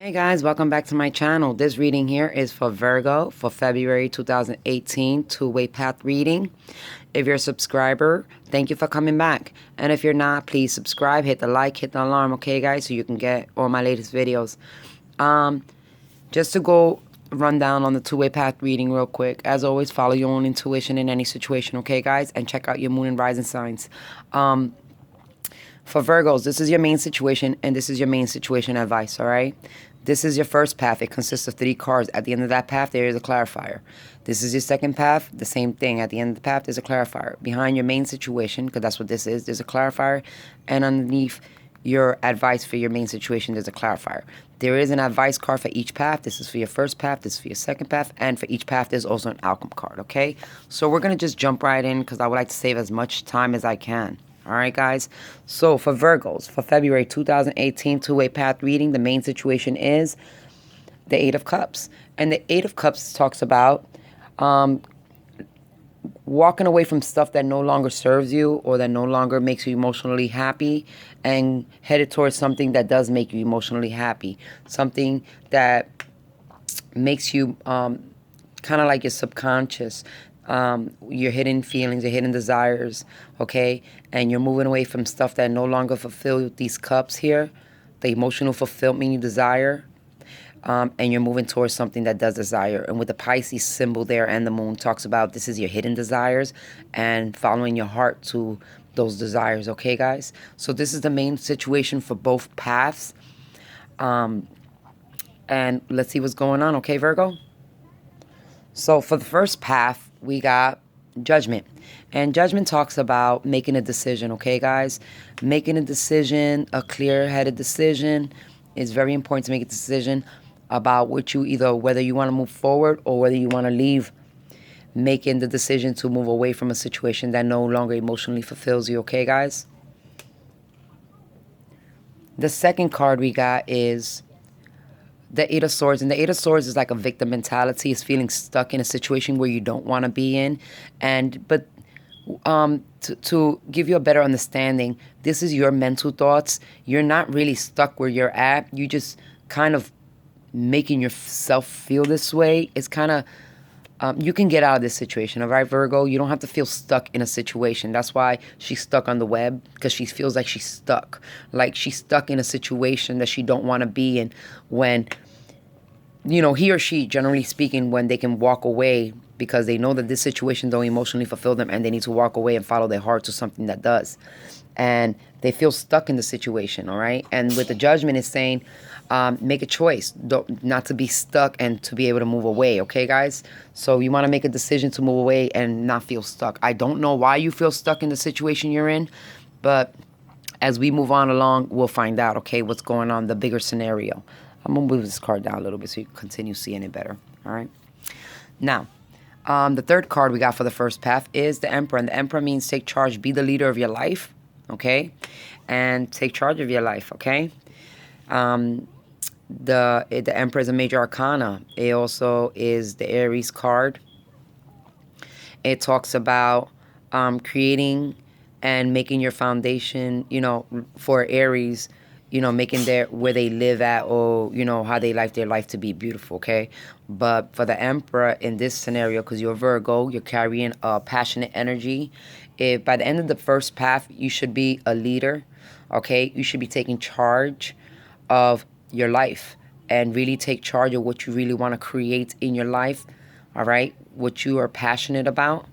Hey guys, welcome back to my channel. This reading here is for Virgo for February 2018 two-way path reading. If you're a subscriber, thank you for coming back. And if you're not, please subscribe, hit the like, hit the alarm, okay guys, so you can get all my latest videos. Just to go run down on the two-way path reading real quick. As always, follow your own intuition in any situation, okay guys? And check out your moon and rising signs. For Virgos, this is your main situation, and this is your main situation advice, all right? This is your first path. It consists of 3 cards. At the end of that path, there is a clarifier. This is your second path, the same thing. At the end of the path, there's a clarifier. Behind your main situation, because that's what this is, there's a clarifier. And underneath your advice for your main situation, there's a clarifier. There is an advice card for each path. This is for your first path, this is for your second path, and for each path, there's also an outcome card, okay? So we're going to just jump right in because I would like to save as much time as I can. All right, guys. So for Virgos, for February 2018 two-way path reading, the main situation is the Eight of Cups. And the Eight of Cups talks about walking away from stuff that no longer serves you or that no longer makes you emotionally happy and headed towards something that does make you emotionally happy. Something that makes you kind of like your subconscious. Your hidden feelings, your hidden desires, okay? And you're moving away from stuff that no longer fulfill these cups here, the emotional fulfillment you desire, and you're moving towards something that does desire. And with the Pisces symbol there and the moon talks about this is your hidden desires and following your heart to those desires, okay, guys? So this is the main situation for both paths. And let's see what's going on, okay, Virgo? So for the first path, we got Judgment. And Judgment talks about making a decision, okay, guys? Making a decision, a clear-headed decision. It's very important to make a decision about whether you want to move forward or whether you want to leave. Making the decision to move away from a situation that no longer emotionally fulfills you, okay, guys? The second card we got is the Eight of Swords. And the Eight of Swords is like a victim mentality. It's feeling stuck in a situation where you don't want to be in. But to give you a better understanding, this is your mental thoughts. You're not really stuck where you're at. You just kind of making yourself feel this way. It's kind of, you can get out of this situation, all right, Virgo? You don't have to feel stuck in a situation. That's why she's stuck on the web, because she feels like she's stuck. Like she's stuck in a situation that she don't want to be in when, you know, he or she, generally speaking, when they can walk away because they know that this situation don't emotionally fulfill them and they need to walk away and follow their heart to something that does. And they feel stuck in the situation, all right? And with the Judgment, it's saying, make a choice not to be stuck and to be able to move away, okay, guys? So you want to make a decision to move away and not feel stuck. I don't know why you feel stuck in the situation you're in, but as we move on along, we'll find out, okay, what's going on, the bigger scenario. I'm going to move this card down a little bit so you can continue seeing it better, all right? Now, the third card we got for the first path is the Emperor. And the Emperor means take charge, be the leader of your life, okay? And take charge of your life, okay? The Emperor is a major arcana. It also is the Aries card. It talks about creating and making your foundation, you know, for Aries, you know, making where they live at, or, you know, how they like their life to be beautiful, okay? But for the Emperor in this scenario, because you're Virgo, you're carrying a passionate energy. If by the end of the first path, you should be a leader, okay? You should be taking charge of your life and really take charge of what you really want to create in your life, all right? What you are passionate about,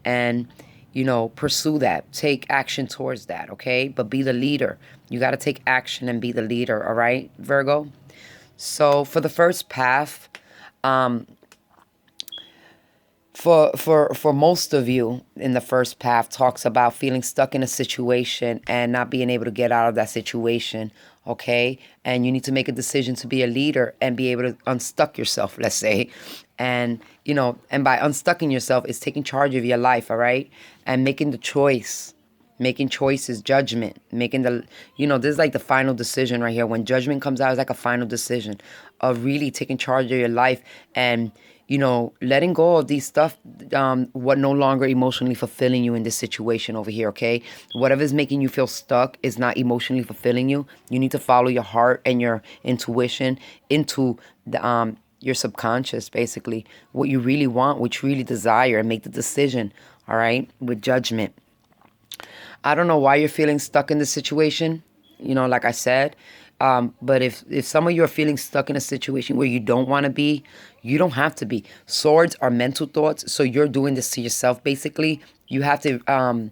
and, you know, pursue that. Take action towards that, okay? But be the leader. You got to take action and be the leader, all right, Virgo? So for the first path, for most of you in the first path talks about feeling stuck in a situation and not being able to get out of that situation, okay? And you need to make a decision to be a leader and be able to unstuck yourself, let's say. And, you know, and by unstucking yourself, it's taking charge of your life, all right? And making the choice. Making choices, Judgment, making the, you know, this is like the final decision right here. When Judgment comes out, it's like a final decision of really taking charge of your life and, letting go of these stuff, what no longer emotionally fulfilling you in this situation over here, okay? Whatever is making you feel stuck is not emotionally fulfilling you. You need to follow your heart and your intuition into your subconscious, basically, what you really want, what you really desire, and make the decision, all right, with judgment. I don't know why you're feeling stuck in this situation, like I said. But if some of you are feeling stuck in a situation where you don't want to be, you don't have to be. Swords are mental thoughts, so you're doing this to yourself, basically. You have to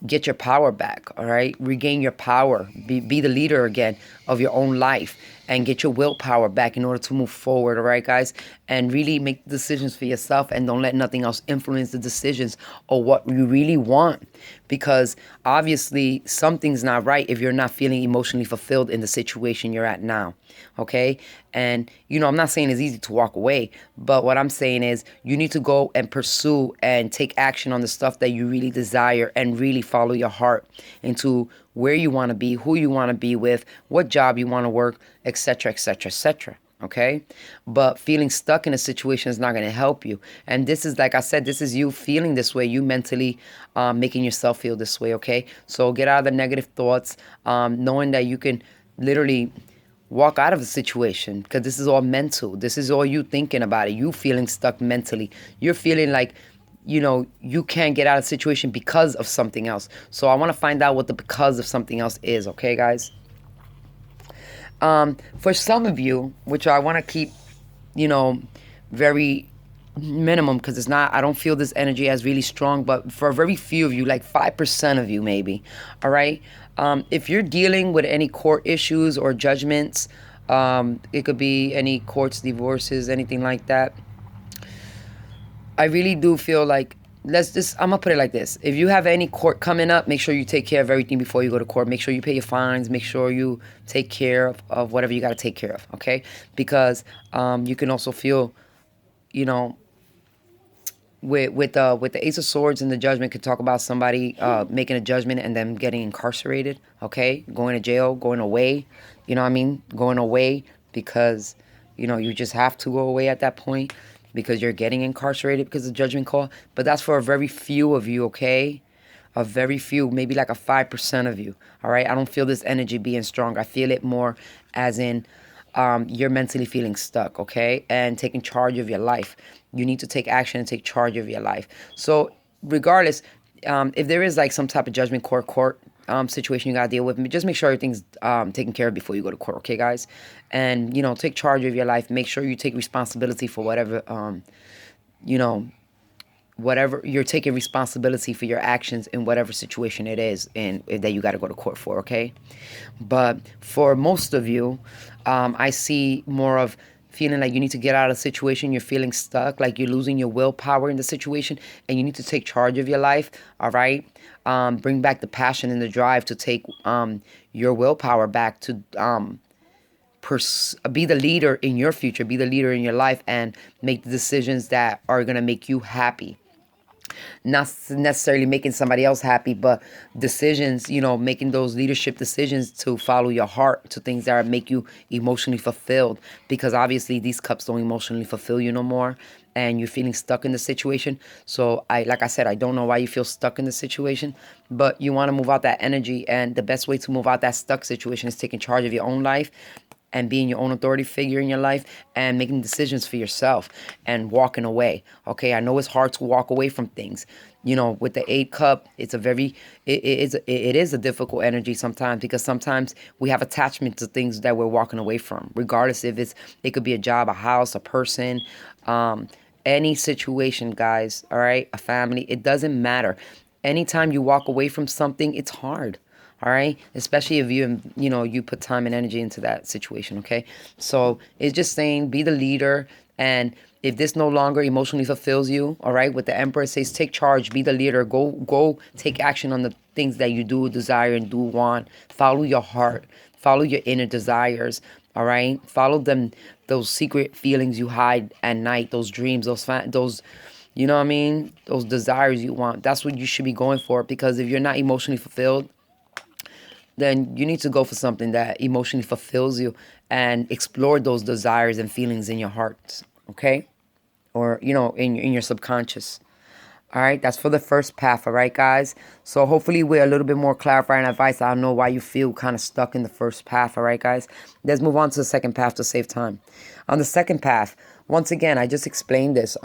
get your power back, all right? Regain your power. Be the leader again of your own life and get your willpower back in order to move forward, all right, guys? And really make decisions for yourself and don't let nothing else influence the decisions or what you really want, because obviously something's not right if you're not feeling emotionally fulfilled in the situation you're at now, okay? And, I'm not saying it's easy to walk away, but what I'm saying is you need to go and pursue and take action on the stuff that you really desire and really follow your heart into where you want to be, who you want to be with, what job you want to work, etc., etc., etc. Okay? But feeling stuck in a situation is not going to help you. And this is, like I said, this is you feeling this way, you mentally making yourself feel this way, okay? So get out of the negative thoughts, knowing that you can literally walk out of the situation, because this is all mental. This is all you thinking about it. You feeling stuck mentally. You're feeling like, you can't get out of the situation because of something else. So I want to find out what the because of something else is, okay, guys? For some of you, which I want to keep, very minimum, because I don't feel this energy as really strong, but for a very few of you, like 5% of you maybe, all right? If you're dealing with any court issues or judgments, it could be any courts, divorces, anything like that. I really do feel like, I'm gonna put it like this. If you have any court coming up, make sure you take care of everything before you go to court. Make sure you pay your fines. Make sure you take care of whatever you got to take care of, okay? Because you can also feel, with the Ace of Swords and the Judgment, could talk about somebody making a judgment and then getting incarcerated, okay? Going to jail, going away, you know what I mean? Going away because, you just have to go away at that point, because you're getting incarcerated because of judgment call. But that's for a very few of you, okay? A very few, maybe like a 5% of you, all right? I don't feel this energy being strong. I feel it more as in you're mentally feeling stuck, okay? And taking charge of your life. You need to take action and take charge of your life. So regardless, if there is like some type of judgment court situation you got to deal with, just make sure everything's taken care of before you go to court, okay, guys? And, take charge of your life. Make sure you take responsibility for whatever, whatever you're taking responsibility for your actions in whatever situation it is and that you got to go to court for, okay? But for most of you, I see more of feeling like you need to get out of the situation. You're feeling stuck, like you're losing your willpower in the situation, and you need to take charge of your life, all right? Bring back the passion and the drive to take your willpower back to be the leader in your future, be the leader in your life, and make the decisions that are going to make you happy. Not necessarily making somebody else happy, but decisions, making those leadership decisions to follow your heart, to things that make you emotionally fulfilled, because obviously these cups don't emotionally fulfill you no more, and you're feeling stuck in the situation. So like I said, I don't know why you feel stuck in the situation, but you want to move out that energy, and the best way to move out that stuck situation is taking charge of your own life and being your own authority figure in your life and making decisions for yourself and walking away. Okay, I know it's hard to walk away from things. With the 8 cup, it is a difficult energy sometimes, because sometimes we have attachment to things that we're walking away from, regardless if it could be a job, a house, a person, any situation, guys, all right, a family, it doesn't matter. Anytime you walk away from something, it's hard. All right, especially if you put time and energy into that situation, okay? So it's just saying, be the leader, and if this no longer emotionally fulfills you, all right, with the Emperor, it says take charge, be the leader, go take action on the things that you do desire and do want. Follow your heart, follow your inner desires, all right? Follow those secret feelings you hide at night, those dreams, those you know what I mean, those desires you want. That's what you should be going for, because if you're not emotionally fulfilled, then you need to go for something that emotionally fulfills you and explore those desires and feelings in your heart, okay? or, in your subconscious. All right, that's for the first path. All right, guys. So hopefully we're a little bit more clarifying advice. I don't know why you feel kind of stuck in the first path. All right, guys. Let's move on to the second path to save time. On the second path, once again, I just explained this.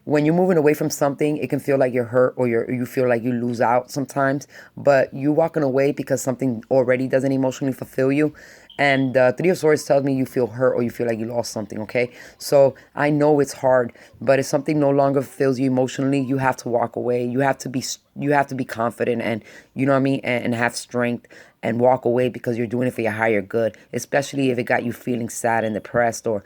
When you're moving away from something, it can feel like you're hurt or you feel like you lose out sometimes. But you walking away because something already doesn't emotionally fulfill you. And the Three of Swords tells me you feel hurt or you feel like you lost something, okay? So I know it's hard, but if something no longer fulfills you emotionally, you have to walk away. You have to be confident and, you know what I mean, and have strength and walk away because you're doing it for your higher good, especially if it got you feeling sad and depressed or,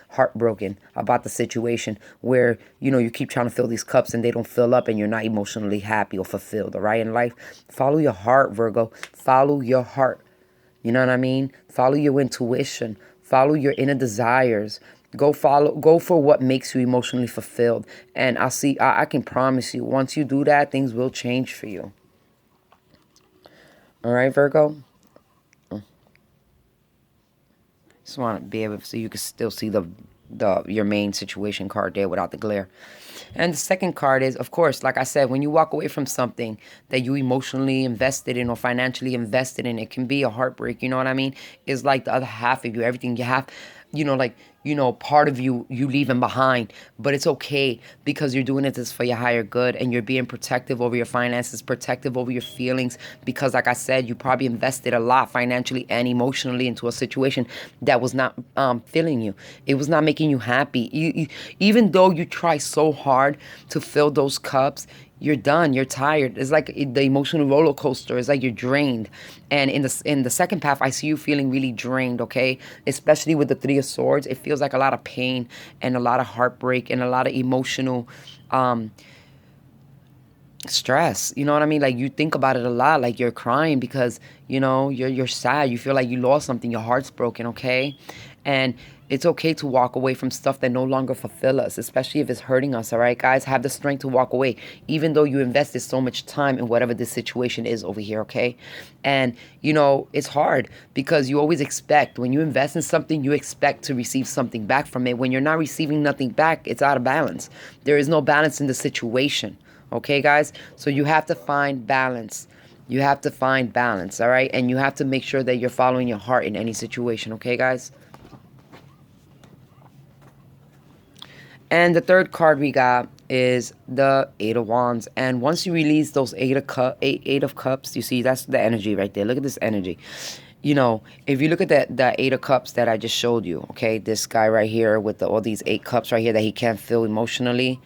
heartbroken about the situation where, you keep trying to fill these cups and they don't fill up and you're not emotionally happy or fulfilled, all right, in life. Follow your heart, Virgo. Follow your heart. You know what I mean? Follow your intuition. Follow your inner desires. Go for what makes you emotionally fulfilled. And I can promise you, once you do that, things will change for you. All right, Virgo? Just want to be able so you can still see your main situation card there without the glare. And the second card is, of course, like I said, when you walk away from something that you emotionally invested in or financially invested in, it can be a heartbreak. You know what I mean? It's like the other half of you, everything you have, part of you leaving behind. But it's okay because you're doing it for your higher good and you're being protective over your finances, protective over your feelings. Because like I said, you probably invested a lot financially and emotionally into a situation that was not filling you. It was not making you happy. Even though you try so hard to fill those cups, you're done. You're tired. It's like the emotional roller coaster. It's like you're drained. And in the second path, I see you feeling really drained, okay? Especially with the Three of Swords. It feels like a lot of pain and a lot of heartbreak and a lot of emotional stress. You know what I mean? Like you think about it a lot. Like you're crying because, you're sad. You feel like you lost something. Your heart's broken, okay? And it's okay to walk away from stuff that no longer fulfill us, especially if it's hurting us, all right, guys? Have the strength to walk away, even though you invested so much time in whatever this situation is over here, okay? And, it's hard because you always expect, when you invest in something, you expect to receive something back from it. When you're not receiving nothing back, it's out of balance. There is no balance in the situation, okay, guys? So you have to find balance. You have to find balance, all right? And you have to make sure that you're following your heart in any situation, okay, guys? And the third card we got is the Eight of Wands. And once you release those Eight of Cups, you see, that's the energy right there. Look at this energy. If you look at the Eight of Cups that I just showed you, okay, this guy right here with all these 8 cups right here that he can't feel emotionally,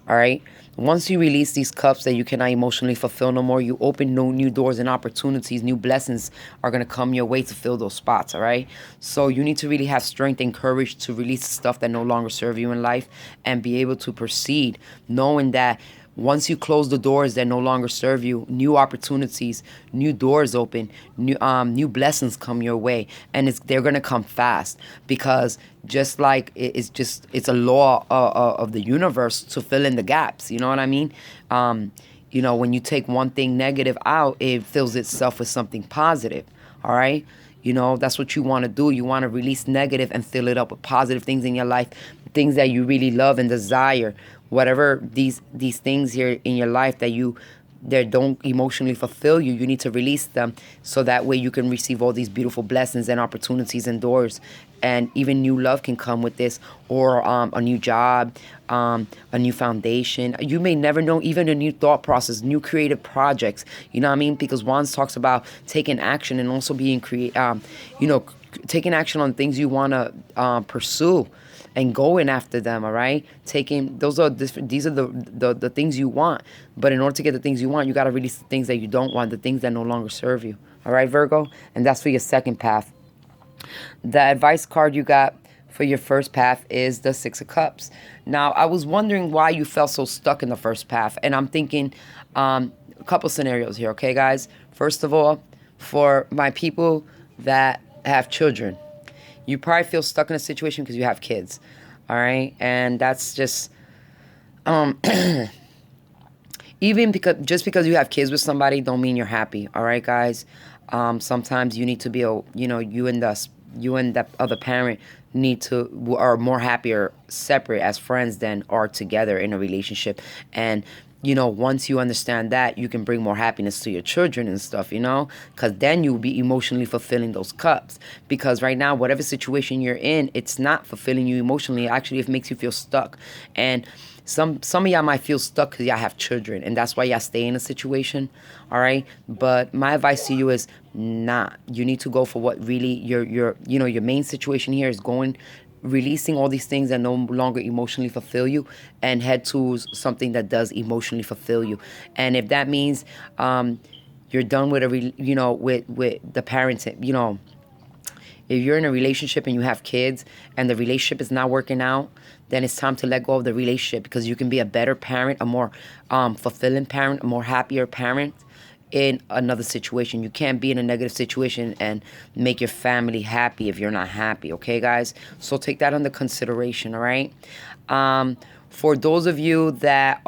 all right? Once you release these cups that you cannot emotionally fulfill no more, you open new doors and opportunities. New blessings are going to come your way to fill those spots, all right? So you need to really have strength and courage to release the stuff that no longer serve you in life and be able to proceed knowing that once you close the doors that no longer serve you, new opportunities, new doors open, new blessings come your way, and they're gonna come fast because just like it's a law of the universe to fill in the gaps. You know what I mean? When you take one thing negative out, it fills itself with something positive. All right. That's what you want to do. You want to release negative and fill it up with positive things in your life, things that you really love and desire. Whatever these things here in your life that don't emotionally fulfill you, you need to release them so that way you can receive all these beautiful blessings and opportunities and doors. And even new love can come with this, or a new job, a new foundation. You may never know, even a new thought process, new creative projects. You know what I mean? Because Wands talks about taking action and also being taking action on things you want to pursue and going after them, all right? These are the things you want. But in order to get the things you want, you got to release the things that you don't want, the things that no longer serve you. All right, Virgo? And that's for your second path. The advice card you got for your first path is the Six of Cups. Now, I was wondering why you felt so stuck in the first path. And I'm thinking a couple scenarios here, okay, guys? First of all, for my people that have children, you probably feel stuck in a situation because you have kids, all right? And that's just, even just because you have kids with somebody don't mean you're happy, all right, guys? Sometimes you need to be, you and the other parent need to are more happier separate as friends than are together in a relationship. And once you understand that, you can bring more happiness to your children and stuff, because then you'll be emotionally fulfilling those cups. Because right now, whatever situation you're in, it's not fulfilling you emotionally. Actually, it makes you feel stuck. And some of y'all might feel stuck because y'all have children, and that's why y'all stay in a situation. All right, but my advice to you is not. You need to go for what really your main situation here is going, releasing all these things that no longer emotionally fulfill you, and head to something that does emotionally fulfill you. And if that means you're done with with the parenting, if you're in a relationship and you have kids and the relationship is not working out, then it's time to let go of the relationship, because you can be a better parent, a more fulfilling parent, a more happier parent in another situation. You can't be in a negative situation and make your family happy if you're not happy, okay, guys? So take that under consideration, all right? For those of you that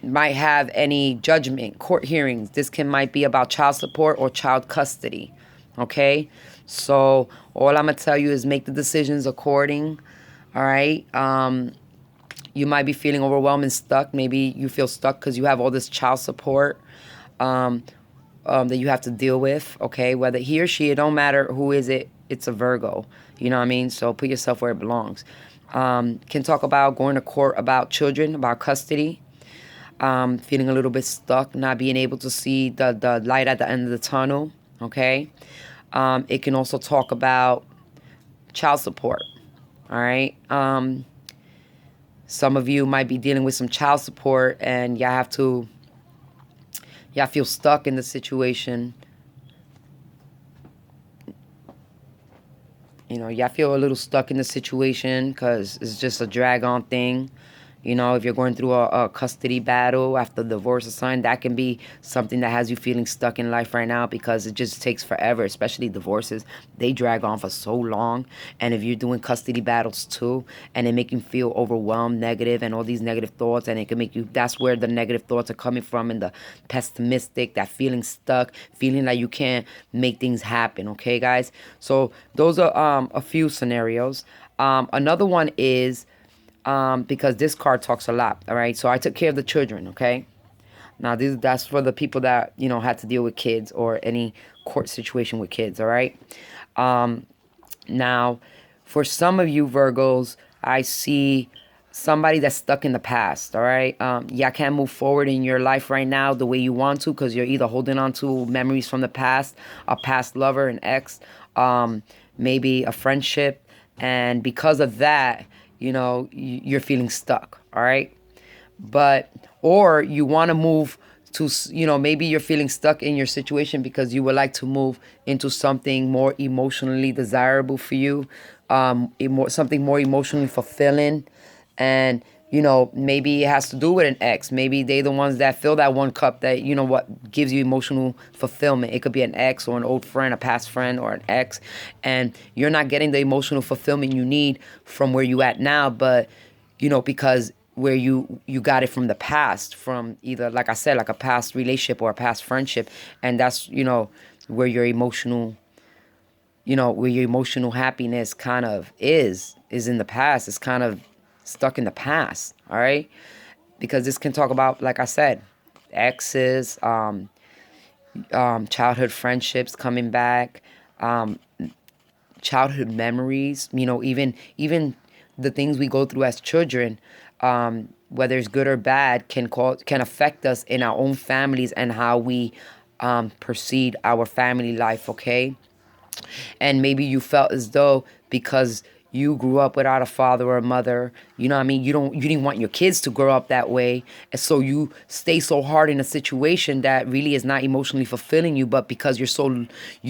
might have any judgment, court hearings, this might be about child support or child custody, okay? So all I'm going to tell you is make the decisions according, all right? You might be feeling overwhelmed and stuck. Maybe you feel stuck because you have all this child support that you have to deal with, okay? Whether he or she, it don't matter who is it, it's a Virgo. You know what I mean? So put yourself where it belongs. Can talk about going to court about children, about custody, feeling a little bit stuck, not being able to see the light at the end of the tunnel, okay? It can also talk about child support, all right? Some of you might be dealing with some child support and y'all feel stuck in the situation. Y'all feel a little stuck in the situation because it's just a drag-on thing. If you're going through a custody battle after divorce or something, that can be something that has you feeling stuck in life right now, because it just takes forever, especially divorces. They drag on for so long. And if you're doing custody battles too, and they make you feel overwhelmed, negative, and all these negative thoughts, and it can make you, that's where the negative thoughts are coming from, and the pessimistic, that feeling stuck, feeling like you can't make things happen, okay, guys? So those are a few scenarios. Another one is, because this card talks a lot, all right? So I took care of the children, okay? Now, that's for the people that, had to deal with kids or any court situation with kids, all right? Now, for some of you Virgos, I see somebody that's stuck in the past, all right? Y'all can't move forward in your life right now the way you want to, because you're either holding on to memories from the past, a past lover, an ex, maybe a friendship, and because of that, you're feeling stuck, all right? Or you want to move to, maybe you're feeling stuck in your situation because you would like to move into something more emotionally desirable for you, something more emotionally fulfilling. And, maybe it has to do with an ex. Maybe they the ones that fill that one cup that, what gives you emotional fulfillment. It could be an ex or an old friend, a past friend, or an ex. And you're not getting the emotional fulfillment you need from where you at now, but, because where you got it from the past, from either, like I said, like a past relationship or a past friendship. And that's, where your emotional happiness kind of is in the past. It's kind of stuck in the past, all right? Because this can talk about, like I said, exes, childhood friendships coming back, childhood memories, even the things we go through as children, whether it's good or bad, can affect us in our own families and how we proceed our family life, okay? And maybe you felt as though because you grew up without a father or a mother, you know what I mean? You didn't want your kids to grow up that way. And so you stay so hard in a situation that really is not emotionally fulfilling you, but because you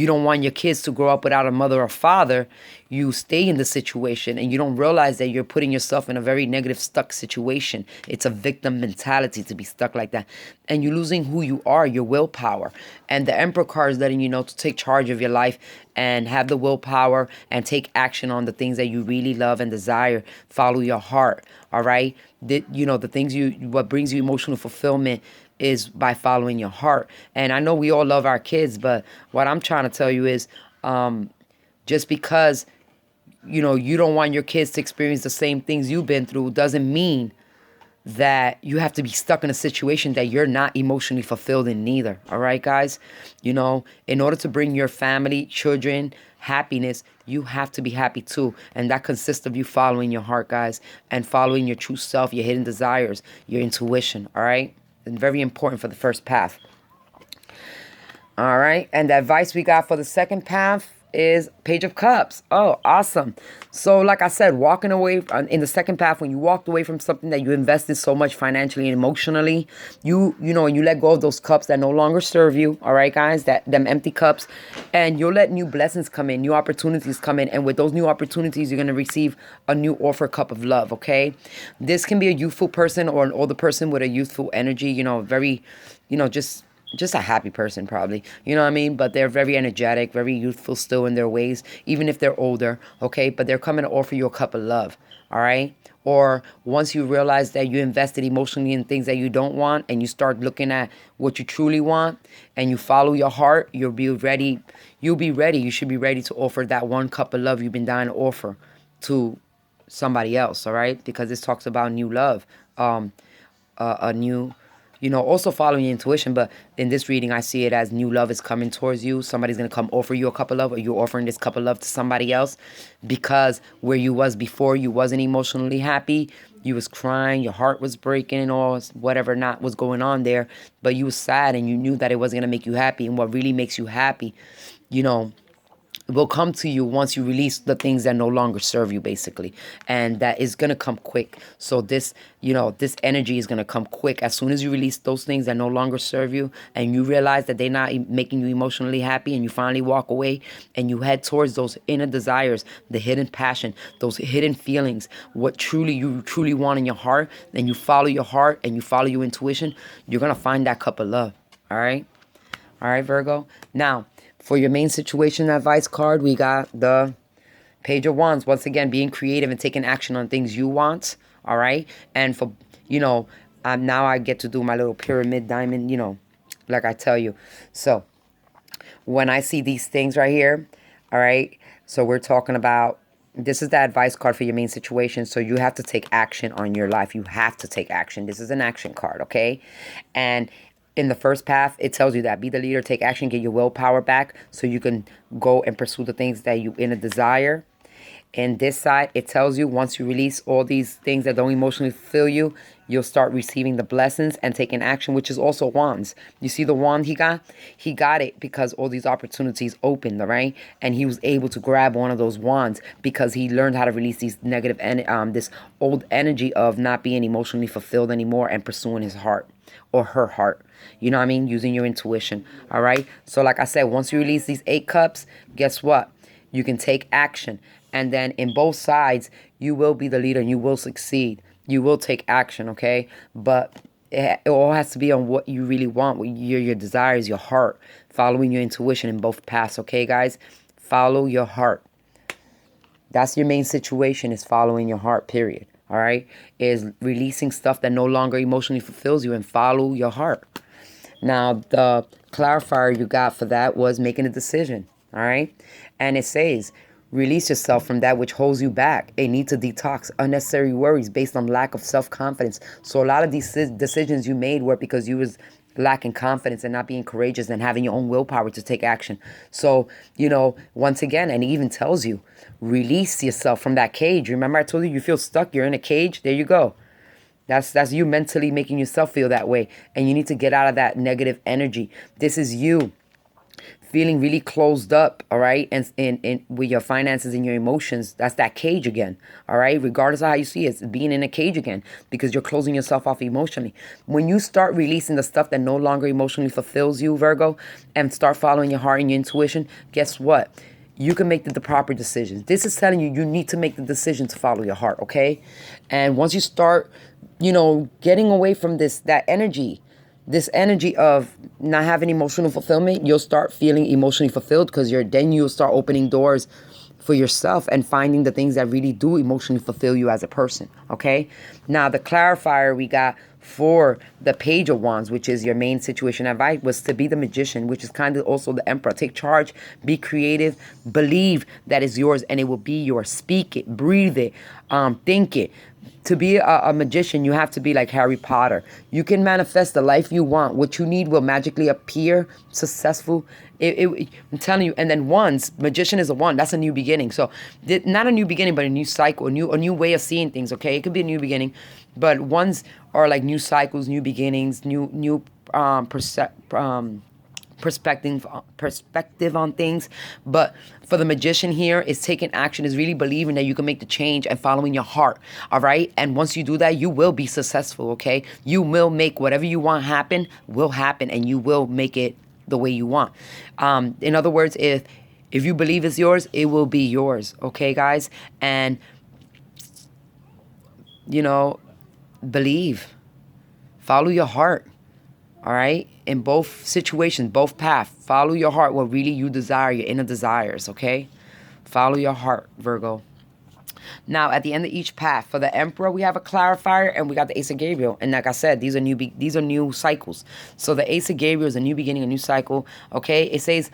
don't want your kids to grow up without a mother or father, you stay in the situation and you don't realize that you're putting yourself in a very negative, stuck situation. It's a victim mentality to be stuck like that. And you're losing who you are, your willpower. And the Emperor card is letting you know to take charge of your life and have the willpower and take action on the things that you really love and desire. Follow your heart, all right? The things what brings you emotional fulfillment is by following your heart. And I know we all love our kids, but what I'm trying to tell you is just because you don't want your kids to experience the same things you've been through, doesn't mean that you have to be stuck in a situation that you're not emotionally fulfilled in neither. All right, guys? In order to bring your family, children, happiness, you have to be happy too. And that consists of you following your heart, guys, and following your true self, your hidden desires, your intuition. All right? And very important for the first path. All right. And the advice we got for the second path is Page of Cups. Oh, awesome. So like I said, walking away in the second path, when you walked away from something that you invested so much financially and emotionally, you let go of those cups that no longer serve you. All right, guys, them empty cups, and you'll let new blessings come in, new opportunities come in. And with those new opportunities, you're going to receive a new offer cup of love. Okay. This can be a youthful person or an older person with a youthful energy, very, just a happy person probably, you know what I mean? But they're very energetic, very youthful still in their ways, even if they're older, okay? But they're coming to offer you a cup of love, all right? Or once you realize that you invested emotionally in things that you don't want, and you start looking at what you truly want, and you follow your heart, you'll be ready. You should be ready to offer that one cup of love you've been dying to offer to somebody else, all right? Because this talks about new love, a new... also following your intuition, but in this reading, I see it as new love is coming towards you. Somebody's going to come offer you a cup of love, or you're offering this cup of love to somebody else, because where you was before, you wasn't emotionally happy. You was crying, your heart was breaking and all, whatever not was going on there, but you was sad and you knew that it wasn't going to make you happy. And what really makes you happy, will come to you once you release the things that no longer serve you, basically. And that is going to come quick. So this energy is going to come quick. As soon as you release those things that no longer serve you, and you realize that they're not making you emotionally happy, and you finally walk away and you head towards those inner desires, the hidden passion, those hidden feelings, what you truly want in your heart, and you follow your heart and you follow your intuition, you're going to find that cup of love. All right? All right, Virgo? Now, for your main situation advice card, we got the Page of Wands. Once again, being creative and taking action on things you want. All right. And for, now I get to do my little pyramid diamond, like I tell you. So when I see these things right here, all right. So we're talking about, this is the advice card for your main situation. So you have to take action on your life. You have to take action. This is an action card. Okay. And in the first path, it tells you that be the leader, take action, get your willpower back so you can go and pursue the things that you in a desire. And this side, it tells you once you release all these things that don't emotionally fulfill you, you'll start receiving the blessings and taking action, which is also wands. You see the wand he got? He got it because all these opportunities opened, all right? And he was able to grab one of those wands because he learned how to release these negative, this old energy of not being emotionally fulfilled anymore and pursuing his heart or her heart. You know what I mean? Using your intuition. All right. So like I said, once you release these 8 cups, guess what? You can take action. And then in both sides, you will be the leader and you will succeed. You will take action. Okay. But it all has to be on what you really want, what your desires, your heart, following your intuition in both paths. Okay, guys? Follow your heart. That's your main situation, is following your heart, period. All right. Is releasing stuff that no longer emotionally fulfills you and follow your heart. Now, the clarifier you got for that was making a decision, all right? And it says, release yourself from that which holds you back. A need to detox unnecessary worries based on lack of self-confidence. So a lot of these decisions you made were because you was lacking confidence and not being courageous and having your own willpower to take action. So, once again, and it even tells you, release yourself from that cage. Remember I told you feel stuck, you're in a cage? There you go. That's you mentally making yourself feel that way. And you need to get out of that negative energy. This is you feeling really closed up, all right? And with your finances and your emotions, that's that cage again, all right? Regardless of how you see it, it's being in a cage again because you're closing yourself off emotionally. When you start releasing the stuff that no longer emotionally fulfills you, Virgo, and start following your heart and your intuition, guess what? You can make the proper decisions. This is telling you need to make the decision to follow your heart, okay? And once you start getting away from this energy of not having emotional fulfillment, you'll start feeling emotionally fulfilled because you'll start opening doors for yourself and finding the things that really do emotionally fulfill you as a person. Okay. Now the clarifier we got for the Page of Wands, which is your main situation advice, was to be the Magician, which is kind of also the Emperor. Take charge, be creative, believe that is yours, and it will be yours. Speak it, breathe it, think it. To be a magician, you have to be like Harry Potter. You can manifest the life you want. What you need will magically appear successful. I'm telling you. And then wands, magician is a wand. That's a new beginning. So not a new beginning, but a new cycle, a new way of seeing things. Okay, it could be a new beginning, but wands are like new cycles, new beginnings, new perspective on things. But for the magician here, is taking action, is really believing that you can make the change and following your heart. All right, and once you do that, you will be successful. Okay, you will make whatever you want happen will happen, and you will make it the way you want. In other words, if you believe it's yours, it will be yours. Okay, guys, and believe, follow your heart. All right, in both situations, both paths, follow your heart, what really you desire, your inner desires. Okay, follow your heart, Virgo. Now, at the end of each path, for the Emperor, we have a clarifier, and we got the Ace of Gabriel. And like I said, these are new cycles. So the Ace of Gabriel is a new beginning, a new cycle. Okay, it says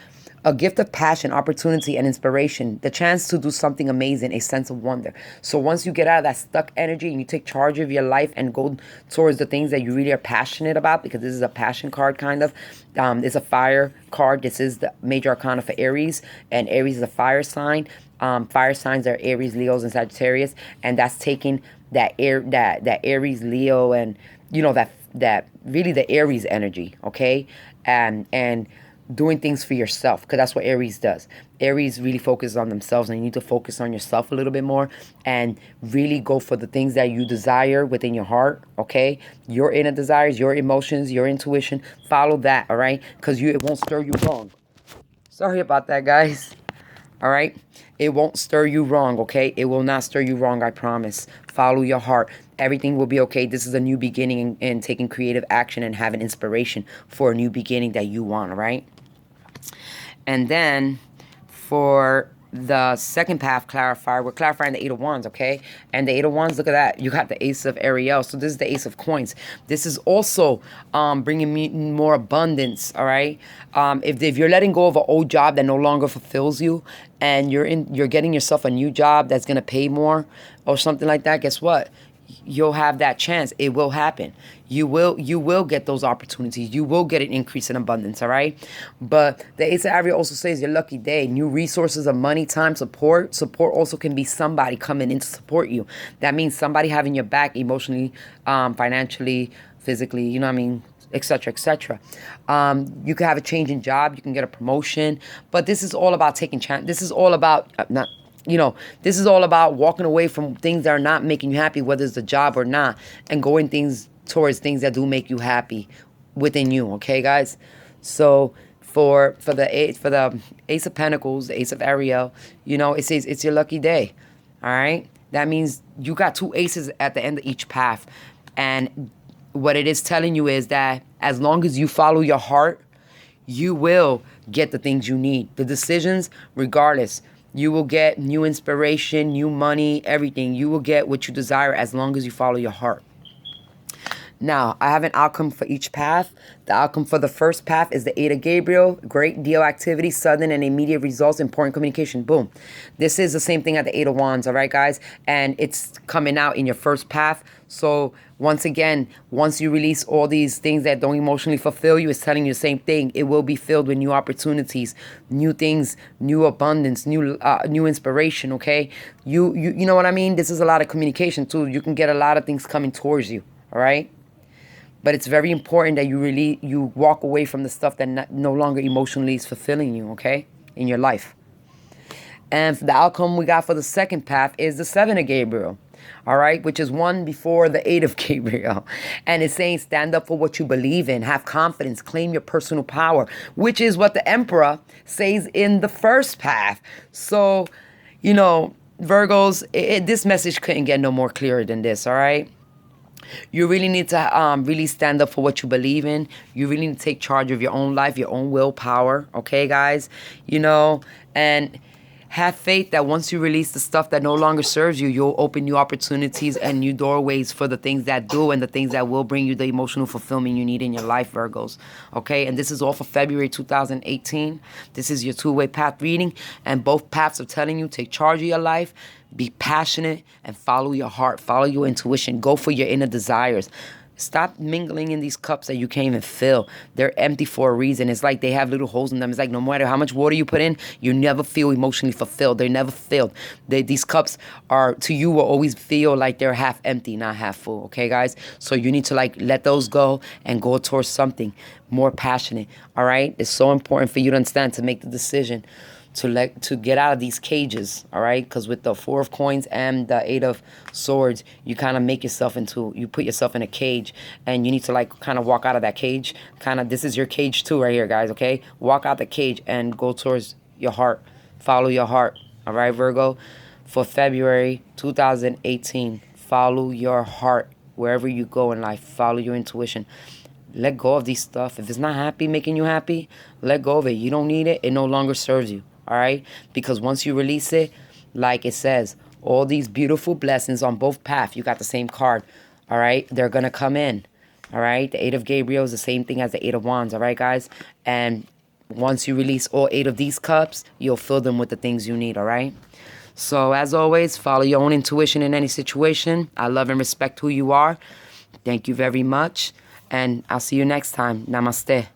a gift of passion, opportunity, and inspiration, the chance to do something amazing, a sense of wonder. So once you get out of that stuck energy and you take charge of your life and go towards the things that you really are passionate about, because this is a passion card kind of, it's a fire card. This is the major arcana for Aries, and Aries is a fire sign. Fire signs are Aries, Leos, and Sagittarius, and that's taking that Aries, Leo, and that really the Aries energy, okay, and doing things for yourself, because that's what Aries does. Aries really focuses on themselves, and you need to focus on yourself a little bit more and really go for the things that you desire within your heart, okay? Your inner desires, your emotions, your intuition. Follow that, all right? Because it won't stir you wrong. Sorry about that, guys. All right? It won't stir you wrong, okay? It will not stir you wrong, I promise. Follow your heart. Everything will be okay. This is a new beginning, and taking creative action and having inspiration for a new beginning that you want, all right? And then for the second path clarifier, we're clarifying the Eight of Wands, okay? And the Eight of Wands, look at that. You got the Ace of Ariel. So this is the Ace of Coins. This is also bringing me more abundance, all right? If you're letting go of an old job that no longer fulfills you, and you're getting yourself a new job that's going to pay more or something like that, guess what? You'll have that chance. It will happen. You will get those opportunities. You will get an increase in abundance, all right? But the Ace of Ariel also says your lucky day. New resources of money, time, support. Support also can be somebody coming in to support you. That means somebody having your back emotionally, financially, physically, you know what I mean? Etc., etc. You can have a change in job. You can get a promotion. But this is all about taking chance. This is all about this is all about walking away from things that are not making you happy, whether it's a job or not, and going towards things that do make you happy within you. Okay, guys. So for the Ace of Pentacles, the Ace of Ariel, it says it's your lucky day. All right. That means you got two aces at the end of each path, and what it is telling you is that as long as you follow your heart, you will get the things you need. The decisions, regardless. You will get new inspiration, new money, everything. You will get what you desire as long as you follow your heart. Now, I have an outcome for each path. The outcome for the first path is the Eight of Gabriel. Great deal activity, sudden and immediate results, important communication. Boom. This is the same thing at the Eight of Wands, all right, guys? And it's coming out in your first path. So, once again, once you release all these things that don't emotionally fulfill you, it's telling you the same thing. It will be filled with new opportunities, new things, new abundance, new inspiration, okay? You know what I mean? This is a lot of communication, too. You can get a lot of things coming towards you, all right? But it's very important that you walk away from the stuff that no longer emotionally is fulfilling you, okay, in your life. And the outcome we got for the second path is the Seven of Gabriel, all right, which is one before the Eight of Gabriel. And it's saying stand up for what you believe in, have confidence, claim your personal power, which is what the Emperor says in the first path. So, Virgos, this message couldn't get no more clearer than this, all right? You really need to really stand up for what you believe in. You really need to take charge of your own life, your own willpower. Okay, guys? And Have faith that once you release the stuff that no longer serves you, you'll open new opportunities and new doorways for the things that do and the things that will bring you the emotional fulfillment you need in your life, Virgos. Okay, and this is all for February 2018. This is your two-way path reading, and both paths are telling you take charge of your life, be passionate, and follow your heart, follow your intuition, go for your inner desires. Stop mingling in these cups that you can't even fill. They're empty for a reason. It's like they have little holes in them. It's like no matter how much water you put in, you never feel emotionally fulfilled. They're never filled. These cups are, to you, will always feel like they're half empty, not half full. Okay, guys? So you need to let those go and go towards something more passionate. All right? It's so important for you to understand, to make the decision to get out of these cages, all right? Because with the Four of Coins and the Eight of Swords, you kind of you put yourself in a cage, and you need to kind of walk out of that cage. This is your cage too right here, guys, okay? Walk out the cage and go towards your heart. Follow your heart, all right, Virgo? For February 2018, follow your heart wherever you go in life. Follow your intuition. Let go of these stuff. If it's not making you happy, let go of it. You don't need it. It no longer serves you. All right? Because once you release it, like it says, all these beautiful blessings on both paths, you got the same card. All right? They're going to come in. All right? The Eight of Gabriel is the same thing as the Eight of Wands. All right, guys? And once you release all 8 of these cups, you'll fill them with the things you need. All right? So, as always, follow your own intuition in any situation. I love and respect who you are. Thank you very much. And I'll see you next time. Namaste.